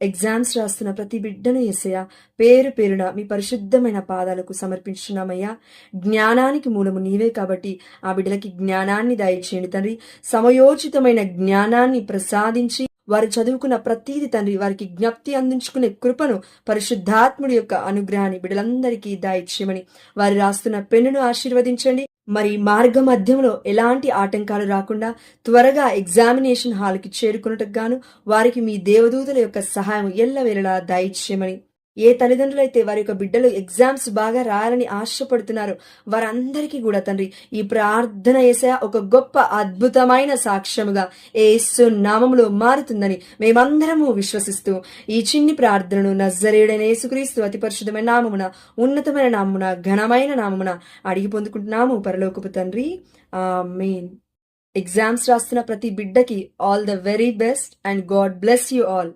Exams రాస్తున్న ప్రతి బిడ్డను యేసయ్య పేరు పేరున మీ పరిశుద్ధమైన పాదాలకు సమర్పించున్నామయ్యా. జ్ఞానానికి మూలము నీవే కాబట్టి ఆ బిడ్డలకి జ్ఞానాన్ని దయచేయండి తండ్రి. సమయోచితమైన జ్ఞానాన్ని ప్రసాదించి వారు చదువుకున్న ప్రతీది తండ్రి వారికి జ్ఞప్తి అందించుకునే కృపను పరిశుద్ధాత్ముడి యొక్క అనుగ్రహాన్ని బిడ్డలందరికీ దయచేయమని వారు రాస్తున్న పెన్నును ఆశీర్వదించండి. మరి మార్గ మధ్యంలో ఎలాంటి ఆటంకాలు రాకుండా త్వరగా ఎగ్జామినేషన్ హాల్కి చేరుకున్నట్టుకు గాను వారికి మీ దేవదూతల యొక్క సహాయం ఎల్లవేళలా దయచేయమని, ఏ తల్లిదండ్రులైతే వారి యొక్క బిడ్డలు ఎగ్జామ్స్ బాగా రాయాలని ఆశపడుతున్నారో వారందరికీ కూడా తండ్రి ఈ ప్రార్థన యేసయ్య ఒక గొప్ప అద్భుతమైన సాక్ష్యముగా యేసు నామములో మారుతుందని మేమందరము విశ్వసిస్తూ ఈ చిన్ని ప్రార్థనను నజరేయుడైన యేసుక్రీస్తు అతి పరిశుద్ధమైన నామమున, ఉన్నతమైన నామమున, ఘనమైన నామమున అడిగి పొందుకుంటున్నాము పరలోకపు తండ్రి. ఆమేన్. ఎగ్జామ్స్ రాస్తున్న ప్రతి బిడ్డకి all the very best and God bless you all.